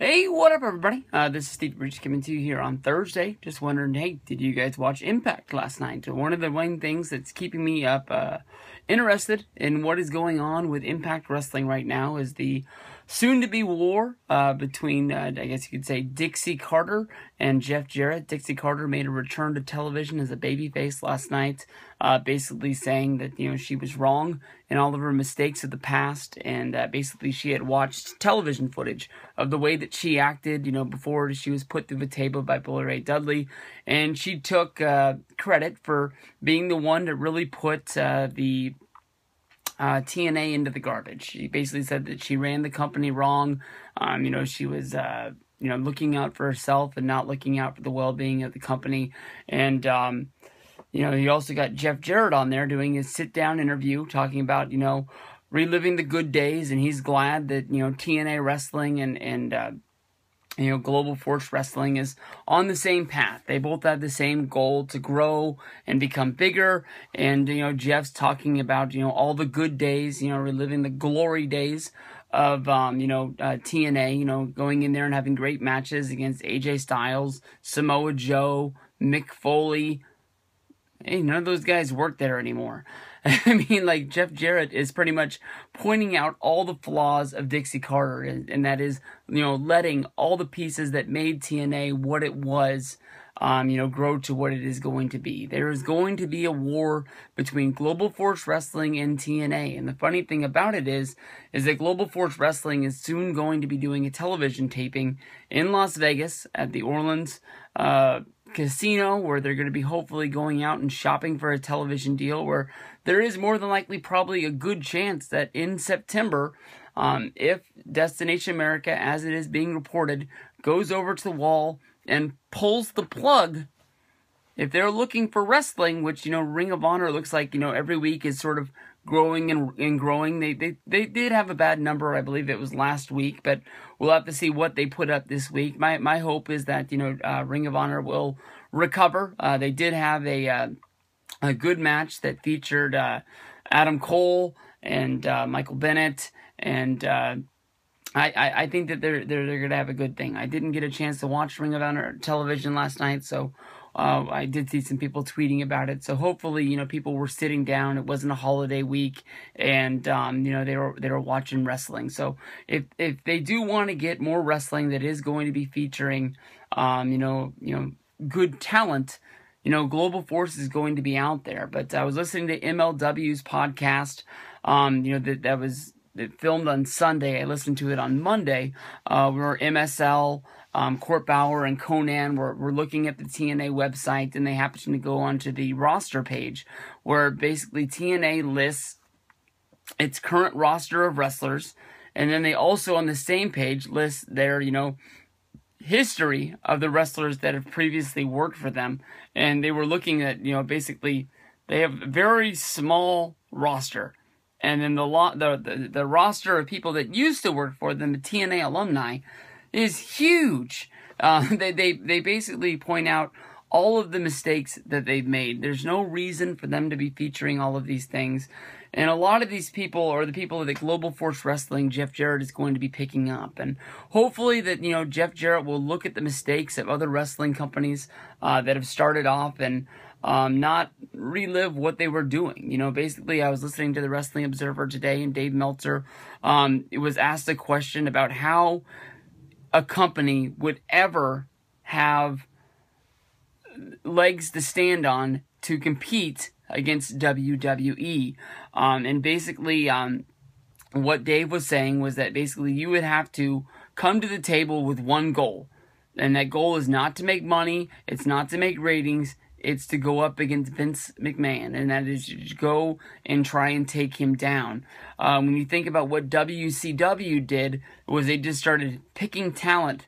Hey, what up, everybody? This is Steve Breach coming to you here on Thursday. Just wondering, hey, did you guys watch Impact last night? One of the main things that's keeping me up interested in what is going on with Impact Wrestling right now is the soon-to-be war between, I guess you could say, Dixie Carter and Jeff Jarrett. Dixie Carter made a return to television as a babyface last night, basically saying that, she was wrong in all of her mistakes of the past, and basically she had watched television footage of the way that she acted, before she was put through the table by Bully Ray Dudley, and she took credit for being the one to really put the TNA into the garbage. She basically said that she ran the company wrong. She was, looking out for herself and not looking out for the well-being of the company. And, you also got Jeff Jarrett on there doing his sit-down interview, talking about, reliving the good days, and he's glad that, TNA Wrestling and Global Force Wrestling is on the same path. They both have the same goal to grow and become bigger. And, Jeff's talking about, all the good days, reliving the glory days of, TNA, going in there and having great matches against AJ Styles, Samoa Joe, Mick Foley. Hey, none of those guys work there anymore. I mean, Jeff Jarrett is pretty much pointing out all the flaws of Dixie Carter, and that is, letting all the pieces that made TNA what it was, grow to what it is going to be. There is going to be a war between Global Force Wrestling and TNA, and the funny thing about it is that Global Force Wrestling is soon going to be doing a television taping in Las Vegas at the Orleans, casino, where they're going to be hopefully going out and shopping for a television deal, where there is more than likely probably a good chance that in September, if Destination America, as it is being reported, goes over to the wall and pulls the plug, if they're looking for wrestling, which, Ring of Honor looks like, every week is sort of growing and growing. They did have a bad number, I believe it was last week, but we'll have to see what they put up this week. My hope is that, Ring of Honor will recover. They did have a good match that featured Adam Cole and Michael Bennett, and I think that they're going to have a good thing. I didn't get a chance to watch Ring of Honor television last night, so I did see some people tweeting about it. So hopefully, people were sitting down. It wasn't a holiday week, and they were watching wrestling. So if they do want to get more wrestling that is going to be featuring, good talent, Global Force is going to be out there. But I was listening to MLW's podcast, that was filmed on Sunday. I listened to it on Monday, where MSL, Court Bauer, and Conan were looking at the TNA website, and they happened to go onto the roster page, where basically TNA lists its current roster of wrestlers, and then they also on the same page list their, history of the wrestlers that have previously worked for them. And they were looking at, basically they have a very small roster. And then the roster of people that used to work for them, the TNA alumni, is huge. They basically point out all of the mistakes that they've made. There's no reason for them to be featuring all of these things. And a lot of these people are the people that Global Force Wrestling, Jeff Jarrett, is going to be picking up. And hopefully that, Jeff Jarrett will look at the mistakes of other wrestling companies that have started off and not relive what they were doing. Basically, I was listening to the Wrestling Observer today, and Dave Meltzer it was asked a question about how a company would ever have legs to stand on to compete against WWE. And basically, what Dave was saying was that basically you would have to come to the table with one goal. And that goal is not to make money, it's not to make ratings, it's to go up against Vince McMahon, and that is to go and try and take him down. When you think about what WCW did, was they just started picking talent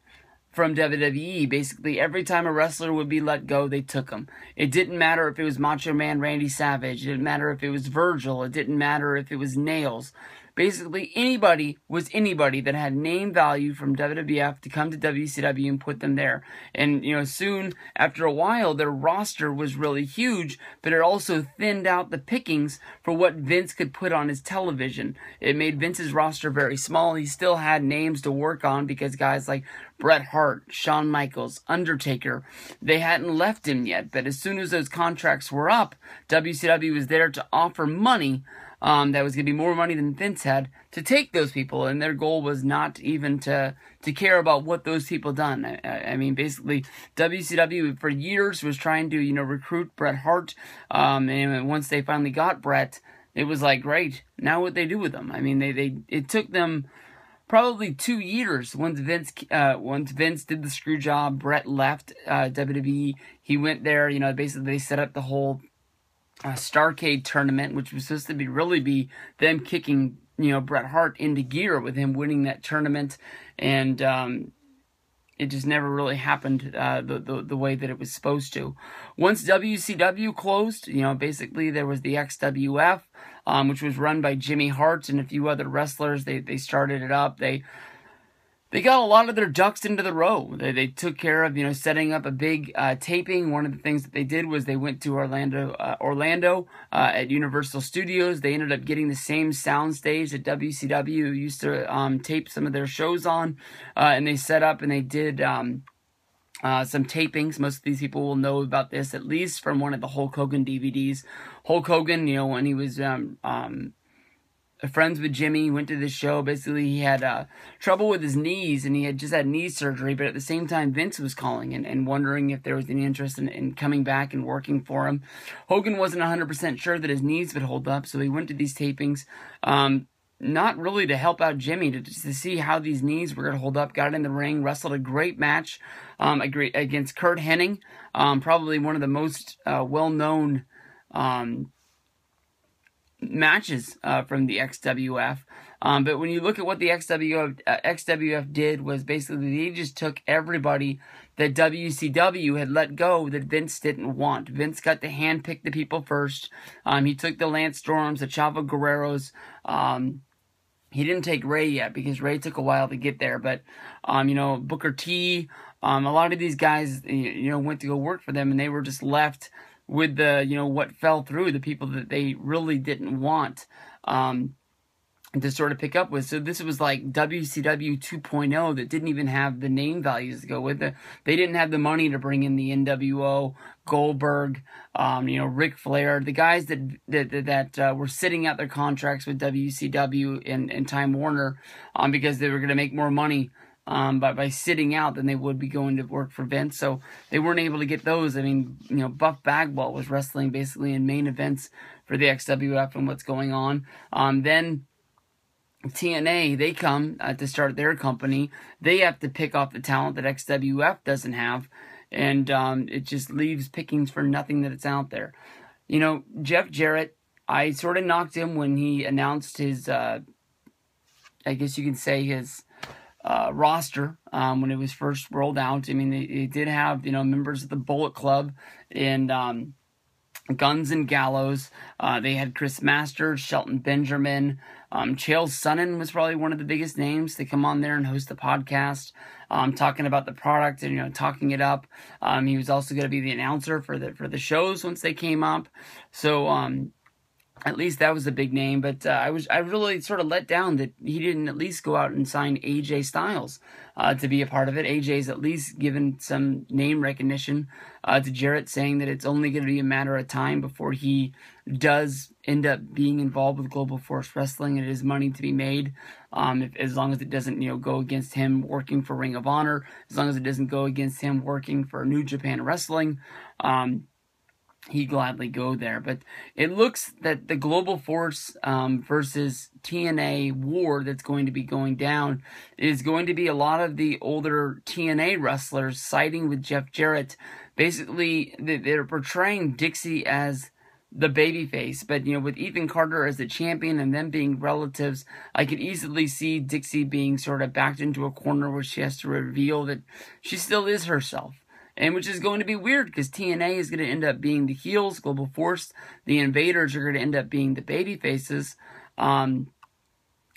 from WWE. Basically, every time a wrestler would be let go, they took him. It didn't matter if it was Macho Man Randy Savage. It didn't matter if it was Virgil. It didn't matter if it was Nails. basically anybody that had name value from WWF to come to WCW and put them there. And, soon after a while, their roster was really huge, but it also thinned out the pickings for what Vince could put on his television. It made Vince's roster very small. He still had names to work on because guys like Bret Hart, Shawn Michaels, Undertaker, they hadn't left him yet. But as soon as those contracts were up, WCW was there to offer money that was going to be more money than Vince had to take those people, and their goal was not even to care about what those people done. I mean, basically, WCW for years was trying to recruit Bret Hart, and once they finally got Bret, it was like, great, now what they do with them? I mean, it took them probably 2 years once Vince did the screw job. Bret left WWE. He went there. Basically they set up the whole Starrcade tournament, which was supposed to be them kicking Bret Hart into gear with him winning that tournament, and it just never really happened the way that it was supposed to. Once WCW closed, basically there was the XWF, which was run by Jimmy Hart and a few other wrestlers. They started it up. They got a lot of their ducks into the row. They took care of, setting up a big taping. One of the things that they did was they went to Orlando at Universal Studios. They ended up getting the same sound stage that WCW used to tape some of their shows on. And they set up and they did some tapings. Most of these people will know about this, at least from one of the Hulk Hogan DVDs. Hulk Hogan, when he was friends with Jimmy, went to this show. Basically, he had trouble with his knees, and he had just had knee surgery, but at the same time, Vince was calling and wondering if there was any interest in coming back and working for him. Hogan wasn't 100% sure that his knees would hold up, so he went to these tapings, not really to help out Jimmy, to see how these knees were going to hold up. Got in the ring, wrestled a great match against Curt Hennig, probably one of the most well-known matches from the XWF. But when you look at what the XWF did, was basically they just took everybody that WCW had let go that Vince didn't want. Vince got to handpick the people first. He took the Lance Storms, the Chavo Guerreros. He didn't take Ray yet because Ray took a while to get there. But, Booker T, a lot of these guys, went to go work for them, and they were just left with the, what fell through, the people that they really didn't want to sort of pick up with. So this was like WCW 2.0 that didn't even have the name values to go with it. They didn't have the money to bring in the NWO, Goldberg, Ric Flair, the guys that were sitting out their contracts with WCW and Time Warner because they were going to make more money by sitting out than they would be going to work for Vince. So they weren't able to get those. I mean, Buff Bagwell was wrestling basically in main events for the XWF and what's going on. Then TNA, they come to start their company. They have to pick off the talent that XWF doesn't have. And it just leaves pickings for nothing that it's out there. Jeff Jarrett, I sort of knocked him when he announced his, I guess you can say his roster when it was first rolled out. I mean, they did have, members of the Bullet Club and Guns and Gallows. They had Chris Masters, Shelton Benjamin. Chael Sonnen was probably one of the biggest names to come on there and host the podcast, talking about the product and, talking it up. He was also going to be the announcer for the shows once they came up. So, at least that was a big name, but I really sort of let down that he didn't at least go out and sign AJ Styles to be a part of it. AJ's at least given some name recognition to Jarrett, saying that it's only going to be a matter of time before he does end up being involved with Global Force Wrestling, and it is money to be made, as long as it doesn't go against him working for Ring of Honor, as long as it doesn't go against him working for New Japan Wrestling. He'd gladly go there. But it looks that the Global Force versus TNA war that's going to be going down is going to be a lot of the older TNA wrestlers siding with Jeff Jarrett. Basically, they're portraying Dixie as the babyface, but with Ethan Carter as the champion and them being relatives, I could easily see Dixie being sort of backed into a corner where she has to reveal that she still is herself. And which is going to be weird because TNA is going to end up being the heels, Global Force, the Invaders are going to end up being the baby faces.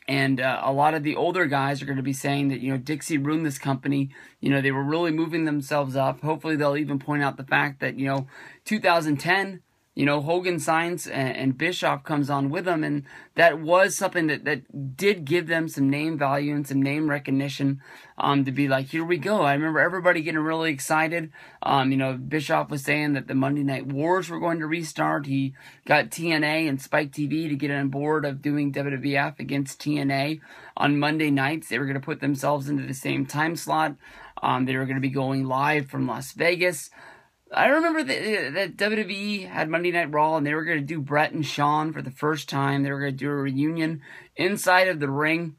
And a lot of the older guys are going to be saying that, Dixie ruined this company. They were really moving themselves up. Hopefully they'll even point out the fact that, 2010, Hogan signs and Bischoff comes on with them. And that was something that did give them some name value and some name recognition, to be like, here we go. I remember everybody getting really excited. Bischoff was saying that the Monday Night Wars were going to restart. He got TNA and Spike TV to get on board of doing WWF against TNA on Monday nights. They were going to put themselves into the same time slot. They were going to be going live from Las Vegas. I remember that WWE had Monday Night Raw, and they were going to do Brett and Shawn for the first time. They were going to do a reunion inside of the ring.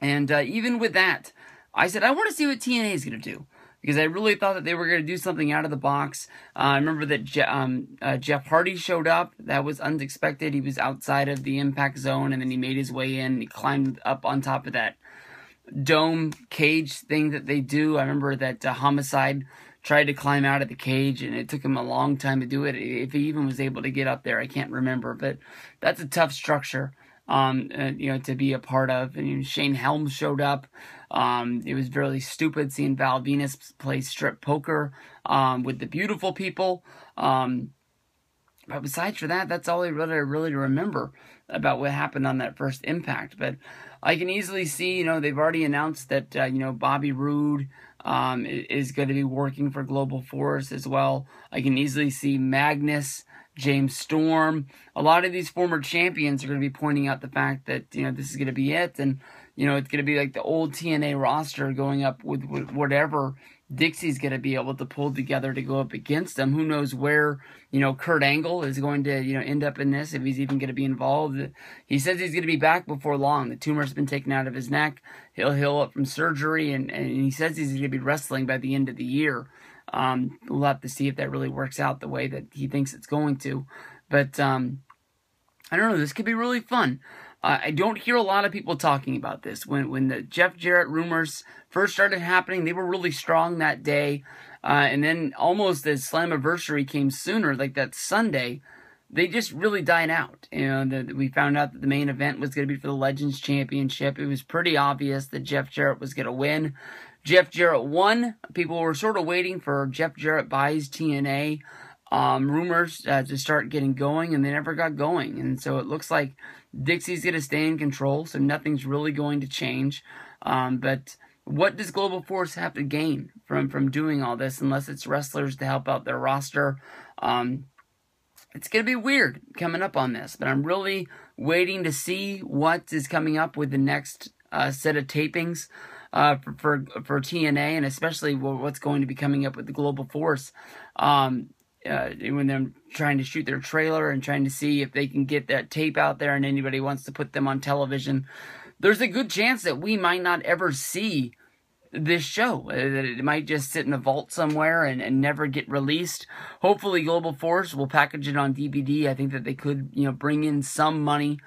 And even with that, I said, I want to see what TNA is going to do, because I really thought that they were going to do something out of the box. I remember that Jeff Hardy showed up. That was unexpected. He was outside of the impact zone, and then he made his way in. He climbed up on top of that dome cage thing that they do. I remember that Homicide tried to climb out of the cage, and it took him a long time to do it. If he even was able to get up there, I can't remember. But that's a tough structure, to be a part of. And Shane Helms showed up. It was really stupid seeing Val Venus play strip poker with the beautiful people. But besides for that, that's all I really remember about what happened on that first Impact. But I can easily see, they've already announced that, Bobby Roode is going to be working for Global Force as well. I can easily see Magnus, James Storm. A lot of these former champions are going to be pointing out the fact that, this is going to be it. And, it's going to be like the old TNA roster going up with whatever Dixie's going to be able to pull together to go up against them. Who knows where, Kurt Angle is going to, end up in this, if he's even going to be involved. He says he's going to be back before long. The tumor's been taken out of his neck. He'll heal up from surgery, and he says he's going to be wrestling by the end of the year. We'll have to see if that really works out the way that he thinks it's going to. But, I don't know, this could be really fun. I don't hear a lot of people talking about this. When the Jeff Jarrett rumors first started happening, they were really strong that day. And then almost as Slammiversary came sooner, like that Sunday, they just really died out. We found out that the main event was going to be for the Legends Championship. It was pretty obvious that Jeff Jarrett was going to win. Jeff Jarrett won. People were sort of waiting for Jeff Jarrett buys TNA rumors to start getting going, and they never got going. And so it looks like Dixie's going to stay in control, so nothing's really going to change. But what does Global Force have to gain from doing all this, unless it's wrestlers to help out their roster? It's going to be weird coming up on this, but I'm really waiting to see what is coming up with the next set of tapings for TNA, and especially what's going to be coming up with the Global Force. When they're trying to shoot their trailer and trying to see if they can get that tape out there and anybody wants to put them on television, there's a good chance that we might not ever see this show. That it might just sit in a vault somewhere and never get released. Hopefully Global Force will package it on DVD. I think that they could, bring in some money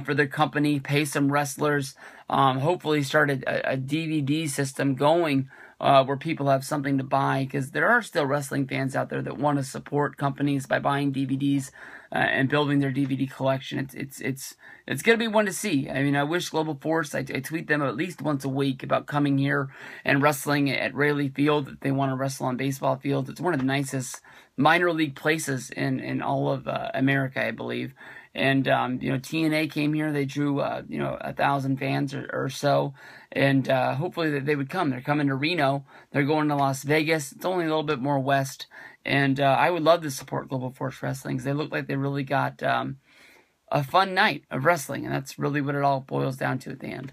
for their company, pay some wrestlers, hopefully start a DVD system going where people have something to buy, because there are still wrestling fans out there that want to support companies by buying DVDs and building their DVD collection. It's going to be one to see. I mean, I wish Global Force, I tweet them at least once a week about coming here and wrestling at Rayleigh Field if they want to wrestle on baseball fields. It's one of the nicest minor league places in all of America, I believe. And, TNA came here. They drew, 1,000 fans or so. And hopefully that they would come. They're coming to Reno. They're going to Las Vegas. It's only a little bit more west. And I would love to support Global Force Wrestling, because they look like they really got a fun night of wrestling. And that's really what it all boils down to at the end.